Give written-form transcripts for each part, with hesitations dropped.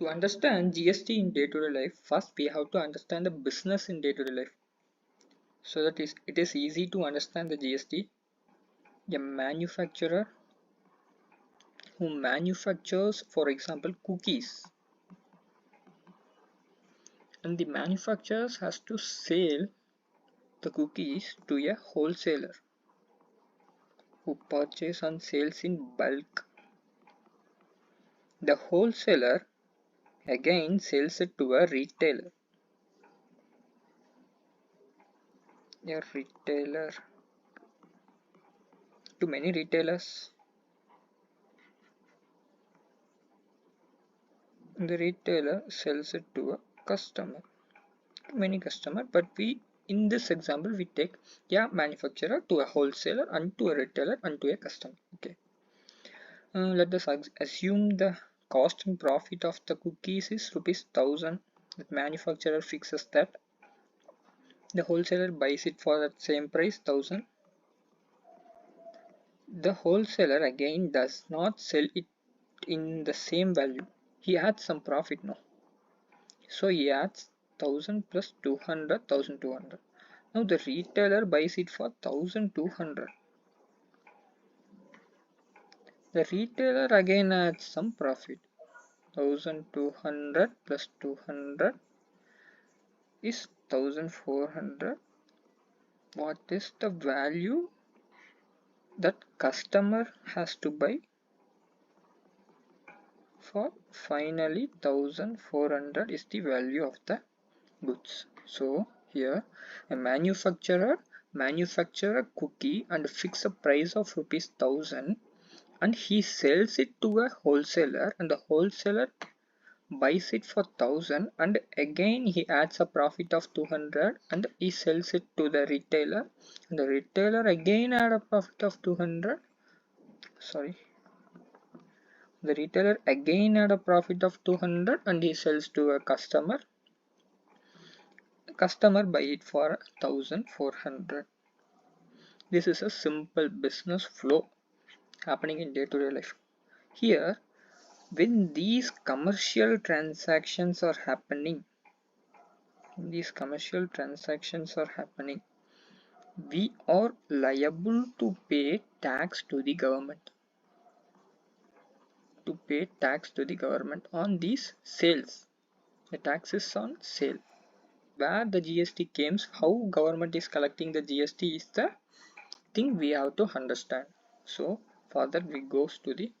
To understand GST in day-to-day life, first we have to understand the business in day-to-day life. So that it is easy to understand the GST. A manufacturer who manufactures, for example, cookies, and the manufacturers has to sell the cookies to a wholesaler who purchase and sells in bulk. The wholesaler again sells it to a retailer. A retailer to many retailers. The retailer sells it to a customer, to many customer, but we in this example we take a manufacturer to a wholesaler and to a retailer and to a customer. Okay, let us assume the cost and profit of the cookies is ₹1000. The manufacturer fixes that, the wholesaler buys it for that same price, 1000. The wholesaler again does not sell it in the same value, he adds some profit now. So he adds 1000 plus 200, 1200. Now the retailer buys it for 1200. The retailer again adds some profit. 1200 plus 200 is 1400. What is the value that customer has to buy? For finally 1400 is the value of the goods. So here a manufacturer manufacture a cookie and fix a price of ₹1000, and he sells it to a wholesaler, and the wholesaler buys it for 1000, and again he adds a profit of 200 and he sells it to the retailer, and the retailer again add a profit of 200. The retailer again add a profit of 200 and he sells to a customer. The customer buy it for 1400. This is a simple business flow happening in day-to-day life. Here, when these commercial transactions are happening, we are liable to pay tax to the government. On these sales. The tax is on sale. Where the GST comes, how government is collecting the GST is the thing we have to understand. So for that we goes to the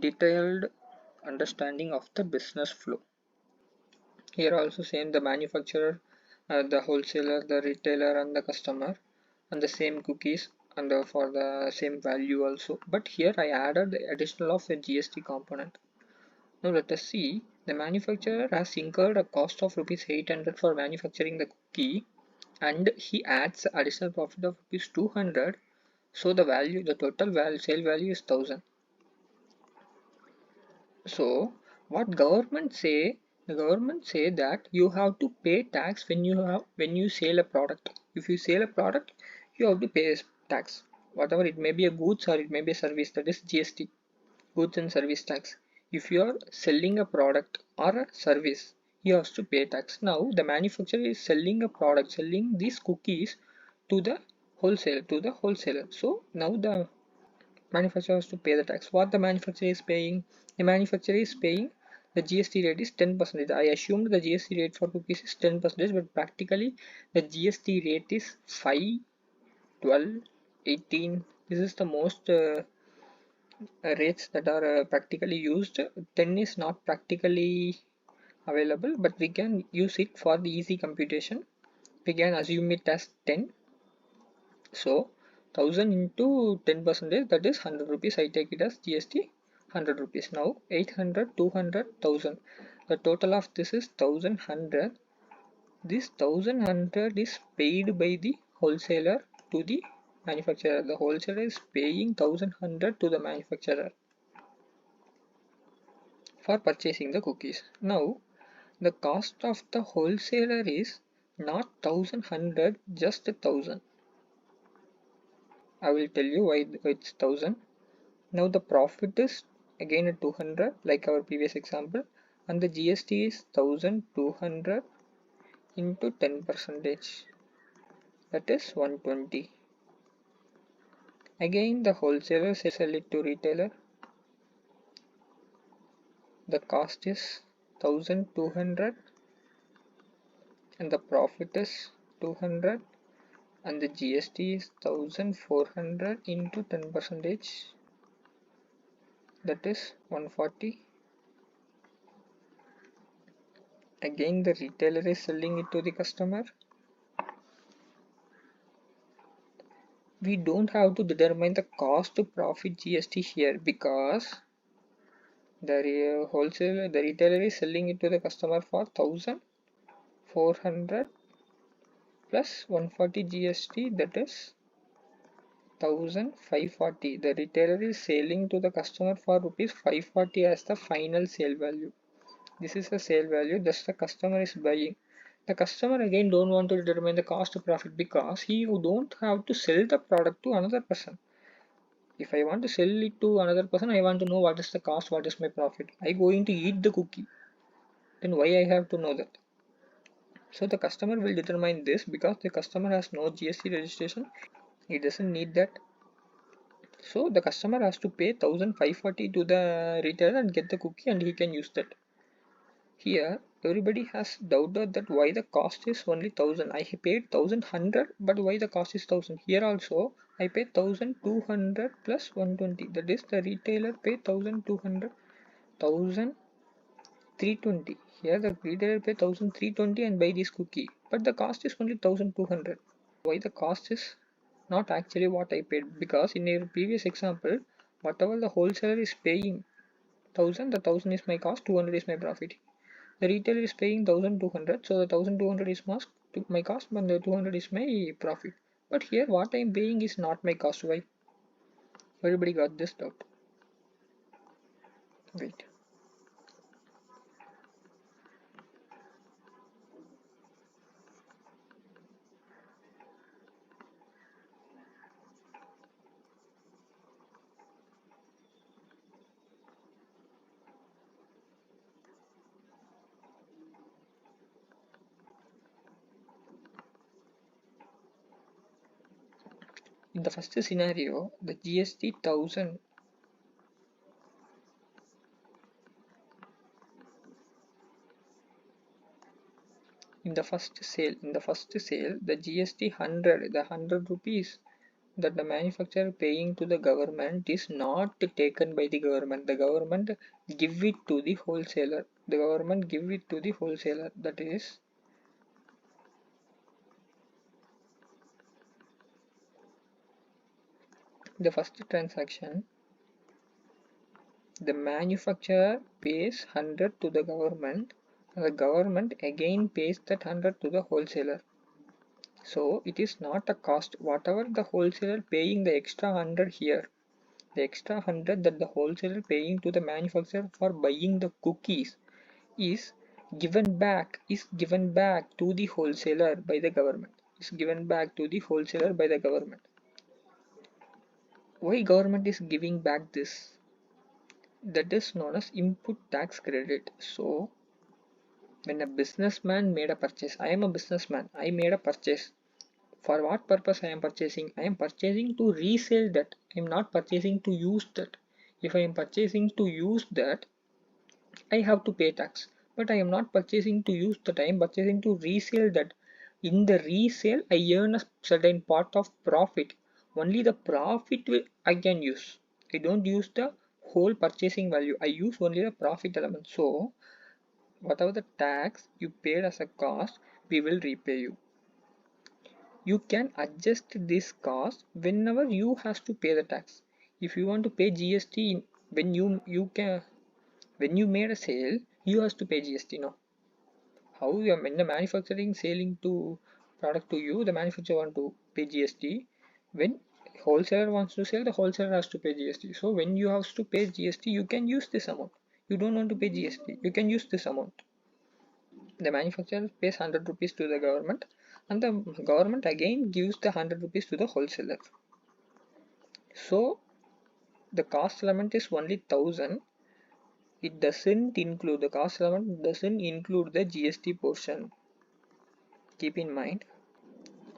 detailed understanding of the business flow. Here also same, the manufacturer, the wholesaler, the retailer and the customer, and the same cookies, and for the same value also, but here I added the additional of a GST component. Now let us see, the manufacturer has incurred a cost of ₹800 for manufacturing the cookie, and he adds additional profit of ₹200, so the total sale value is 1000. So what government say, the government say that you have to pay tax when you sell a product. If you sell a product, you have to pay tax, whatever it may be, a goods or it may be a service, that is GST, goods and service tax. If you are selling a product or a service, you have to pay tax. Now the manufacturer is selling a product, selling these cookies to the wholesaler. So now the manufacturer has to pay the tax. What the manufacturer is paying? The manufacturer is paying, the GST rate is 10%. I assumed the GST rate for cookies is 10%, but practically the GST rate is 5, 12, 18. This is the most rates that are practically used. 10 is not practically available, but we can use it for the easy computation. We can assume it as 10. So 1000 into 10%, that is 100 rupees. I take it as GST 100 rupees. Now 800, 200, 1000. The total of this is 1100. This 1100 is paid by the wholesaler to the manufacturer. The wholesaler is paying 1100 to the manufacturer for purchasing the cookies. Now the cost of the wholesaler is not 1100, just 1000. I will tell you why it's 1000. Now the profit is again at 200 like our previous example, and the GST is 1200 into 10 percentage, that is 120. Again the wholesaler sell it to retailer, the cost is 1200 and the profit is 200 and the GST is 1400 into 10 percentage, that is 140. Again the retailer is selling it to the customer. We don't have to determine the cost to profit GST here because the retailer is selling it to the customer for 1400 plus 140 GST, that is 1540. The retailer is selling to the customer for rupees 540 as the final sale value. This is the sale value, thus the customer is buying. The customer again don't want to determine the cost to profit because he don't have to sell the product to another person. If I want to sell it to another person, I want to know what is the cost, what is my profit. I going to eat the cookie, then why I have to know that? So the customer will determine this because the customer has no GST registration. He doesn't need that. So the customer has to pay 1540 to the retailer and get the cookie and he can use that. Here everybody has doubted that why the cost is only 1000. I paid 1100 but why the cost is 1000. Here also I paid 1200 plus 120, that is the retailer paid 1200, 1320. Here the retailer paid 1320 and buy this cookie, but the cost is only 1200. Why the cost is not actually what I paid? Because in your previous example, whatever the wholesaler is paying 1000, the 1000 is my cost, 200 is my profit. The retailer is paying 1200, so the 1200 is my cost, but the 200 is my profit. But here what I am paying is not my cost. Why? Everybody got this doubt. Wait. In the first scenario, the GST 1000 in the first sale, the GST 100, the 100 rupees that the manufacturer paying to the government is not taken by the government. The government give it to the wholesaler. That is the first transaction. The manufacturer pays 100 to the government and the government again pays that 100 to the wholesaler. So it is not a cost. Whatever the wholesaler paying the extra 100 here, the extra 100 that the wholesaler paying to the manufacturer for buying the cookies is given back to the wholesaler by the government. Why government is giving back this? That is known as input tax credit. So when a businessman made a purchase, I am a businessman, I made a purchase. For what purpose I am purchasing? I am purchasing to resell that. I am not purchasing to use that. If I am purchasing to use that, I have to pay tax. But I am not purchasing to use that. I am purchasing to resell that. In the resale, I earn a certain part of profit. Only the profit I can use. I don't use the whole purchasing value. I use only the profit element. So whatever the tax you paid as a cost, we will repay you. You can adjust this cost whenever you has to pay the tax. If you want to pay GST when you made a sale, you has to pay GST. No, how you are when the manufacturing selling to product to you, the manufacturer want to pay GST. When wholesaler wants to sell, the wholesaler has to pay GST. So when you have to pay GST, you can use this amount. You don't want to pay GST, you can use this amount. The manufacturer pays 100 rupees to the government and the government again gives the 100 rupees to the wholesaler. So the cost element is only 1000. It doesn't include, the cost element doesn't include the GST portion. Keep in mind,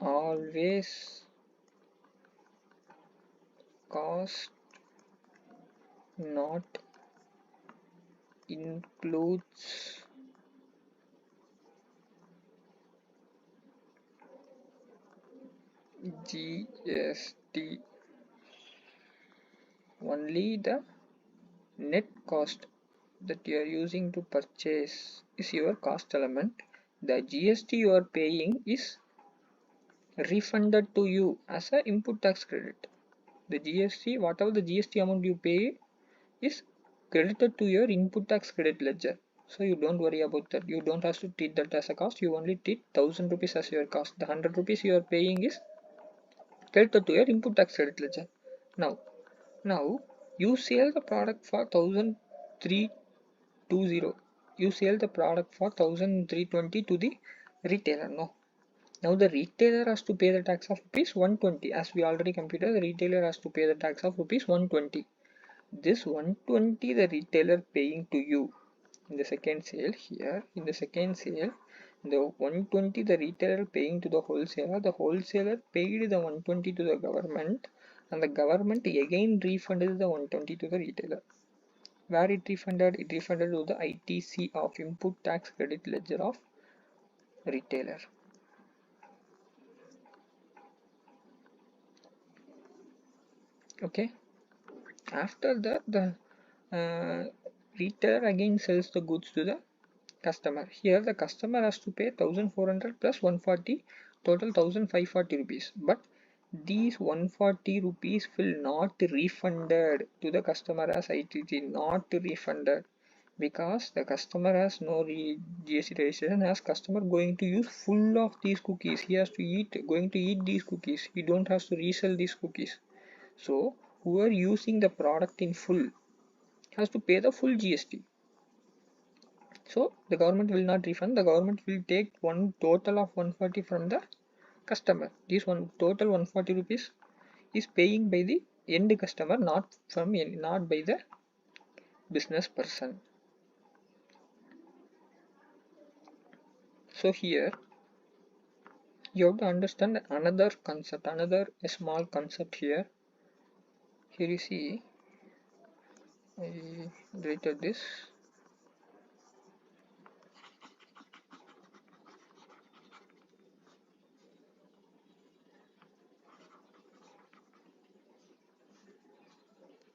always cost not includes GST. Only the net cost that you are using to purchase is your cost element. The GST you are paying is refunded to you as a input tax credit. The GST, whatever the GST amount you pay, is credited to your input tax credit ledger. So you don't worry about that. You don't have to treat that as a cost. You only treat 1000 rupees as your cost. The 100 rupees you are paying is credited to your input tax credit ledger. Now you sell the product for 1320. You sell the product for 1320 to the retailer. No. Now the retailer has to pay the tax of rupees 120. As we already computed, the retailer has to pay the tax of rupees 120. This 120 the retailer paying to you in the second sale. Here in the second sale, the 120 the retailer paying to the wholesaler. The wholesaler paid the 120 to the government, and the government again refunded the 120 to the retailer. Where it refunded? It refunded to the ITC of input tax credit ledger of retailer. Okay. After that, the retailer again sells the goods to the customer. Here the customer has to pay 1400 plus 140, total 1540 rupees. But these 140 rupees will not refunded to the customer as ITT, not refunded, because the customer has no GST registration. As customer going to use full of these cookies, he has to going to eat these cookies. He don't have to resell these cookies. So who are using the product in full has to pay the full GST. So the government will not refund. The government will take one total of 140 from the customer. This one total 140 rupees is paying by the end customer, not by the business person. So here you have to understand another concept, another small concept here. Here you see, I deleted this.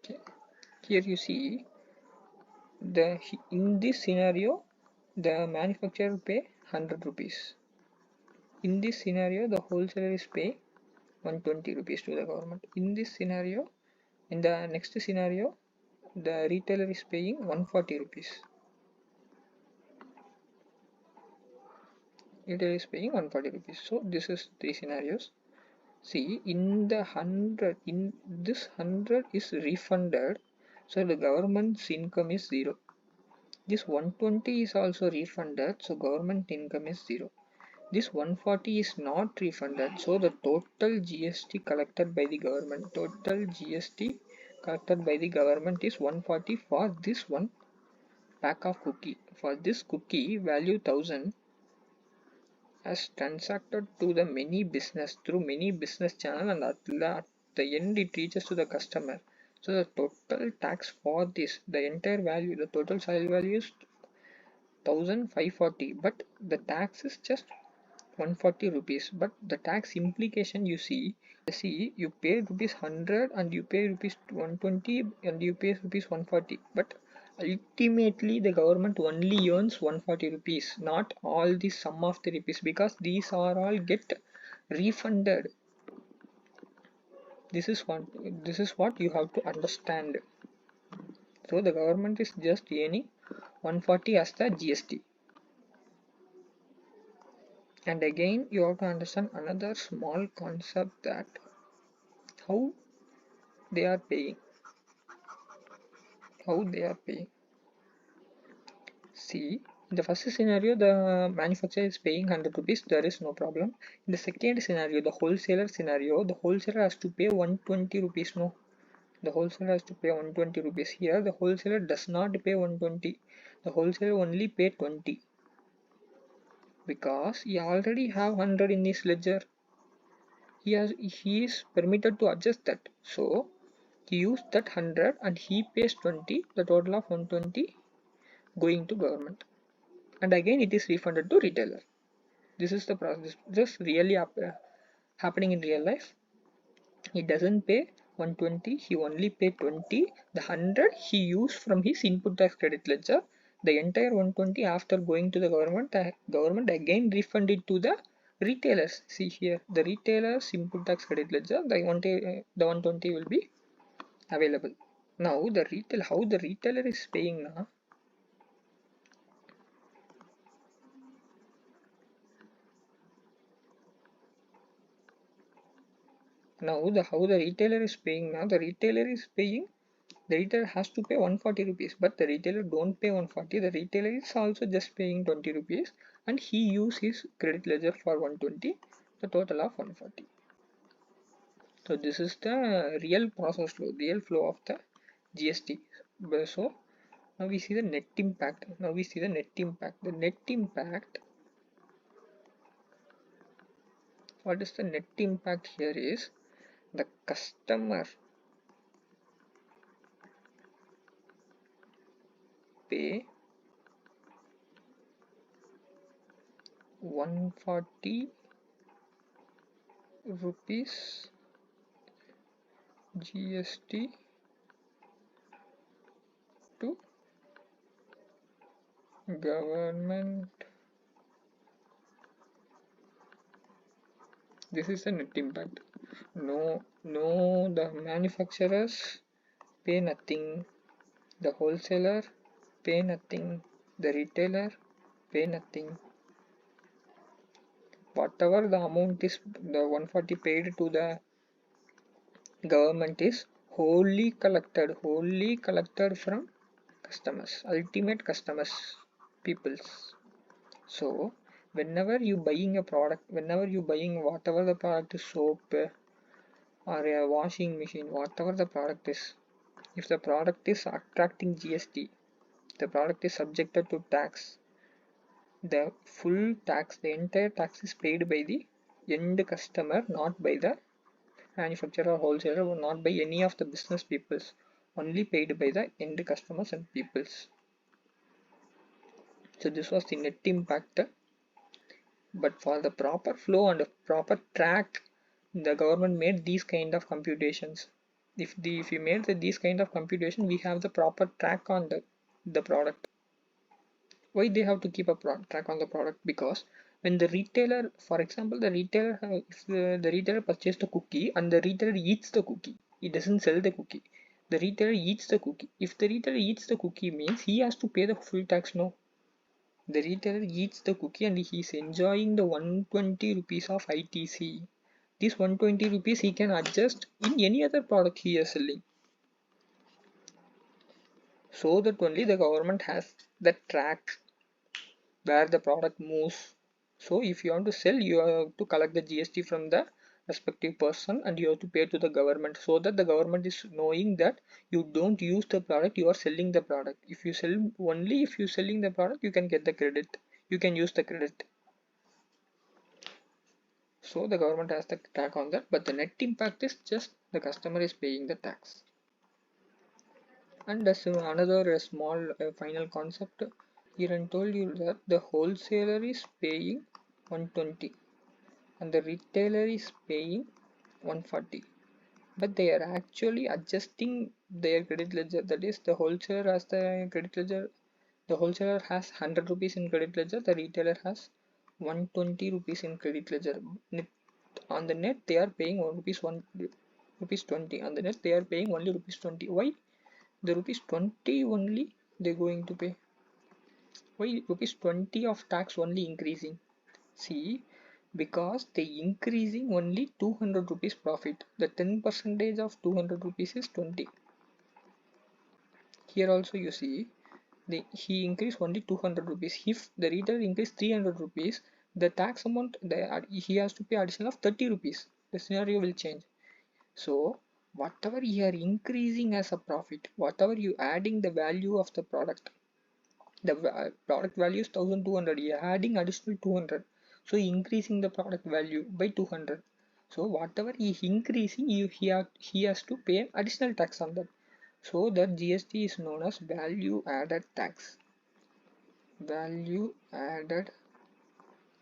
Okay. Here you see, in this scenario the manufacturer pay 100 rupees. In this scenario the wholesaler is pay 120 rupees to the government. In this scenario, in the next scenario, the retailer is paying 140 rupees. Retailer is paying 140 rupees. So this is three scenarios. See, in the 100, in this 100 is refunded, so the government's income is 0. This 120 is also refunded, so government income is 0. This 140 is not refunded, so the total GST collected by the government, is 140 for this one pack of cookie. For this cookie value 1000 as transacted to the many business through many business channel, and at the end it reaches to the customer. So the total tax for this, the entire value, the total sale value is 1540, but the tax is just 140 rupees. But the tax implication you see, you pay rupees 100 and you pay rupees 120 and you pay rupees 140, but ultimately the government only earns 140 rupees, not all the sum of the rupees, because these are all get refunded. This is what you have to understand. So the government is just earning 140 as the GST. And again you have to understand another small concept, that how they are paying. See, in the first scenario the manufacturer is paying 100 rupees, there is no problem. In the second scenario, the wholesaler scenario, the wholesaler has to pay 120 rupees. No, The wholesaler has to pay 120 rupees. Here the wholesaler does not pay 120. The wholesaler only pay 20 because he already have 100 in his ledger. He is permitted to adjust that. So he used that 100 and he pays 20, the total of 120 going to government. And again it is refunded to retailer. This is the process. This really happening in real life. He doesn't pay 120, he only pay 20. The 100 he used from his input tax credit ledger. The entire 120 after going to the government again refund it to the retailers. See here, the retailers input tax credit ledger, the 120 will be available. Now the how the retailer is paying now. Now how the retailer is paying now. The retailer has to pay 140 rupees, but the retailer don't pay 140. The retailer is also just paying 20 rupees and he use his credit ledger for 120, the total of 140. So this is the real flow of the GST. So now we see the net impact. The net impact, what is the net impact here is the customer pay 140 rupees GST to government. This is the net impact. No, the manufacturers pay nothing, the wholesaler pay nothing, the retailer pay nothing. Whatever the amount is, the 140 paid to the government is wholly collected from customers, ultimate customers, peoples. So whenever you buying a product, whatever the product is, soap or a washing machine, whatever the product is, if the product is attracting GST, the product is subjected to tax, the entire tax is paid by the end customer, not by the manufacturer or wholesaler, or not by any of the business peoples, only paid by the end customers and peoples. So this was the net impact. But for the proper flow and proper track, the government made these kind of computations. If you made these kind of computation, we have the proper track on the product. Why they have to keep a track on the product? Because when the retailer, for example, if the retailer purchased a cookie and the retailer eats the cookie, he doesn't sell the cookie. The retailer eats the cookie. If the retailer eats the cookie, means he has to pay the full tax. No, the retailer eats the cookie and he is enjoying the 120 rupees of ITC. This 120 rupees he can adjust in any other product he is selling. So that only the government has the track where the product moves. So if you want to sell, you have to collect the GST from the respective person and you have to pay to the government, so that the government is knowing that you don't use the product, you are selling the product. If you selling the product, you can get the credit, you can use the credit. So the government has the track on that, but the net impact is just the customer is paying the tax. And that's another small final concept. Here I told you that the wholesaler is paying 120 and the retailer is paying 140, but they are actually adjusting their credit ledger. That is, the wholesaler has the credit ledger, the wholesaler has 100 rupees in credit ledger, the retailer has 120 rupees in credit ledger. On the net they are paying rupees 20. On the net they are paying only rupees 20. Why the rupees 20 only they're going to pay? Why rupees 20 of tax only increasing? See, because they increasing only 200 rupees profit. The 10% of 200 rupees is 20. Here also you see, he increased only 200 rupees. If the retailer increased 300 rupees, the tax amount he has to pay additional of 30 rupees. The scenario will change. So whatever you are increasing as a profit, whatever you adding the value of the product, the product value is 1200, you are adding additional 200, so increasing the product value by 200. So whatever he is increasing, he has to pay additional tax on that. So that GST is known as value added tax. Value added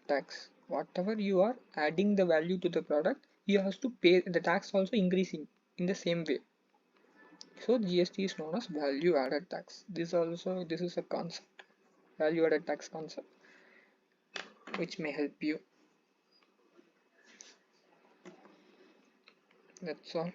tax. Whatever you are adding the value to the product, you have to pay the tax also increasing in the same way. So GST is known as value added tax. This is a concept, value added tax concept, which may help you. That's all.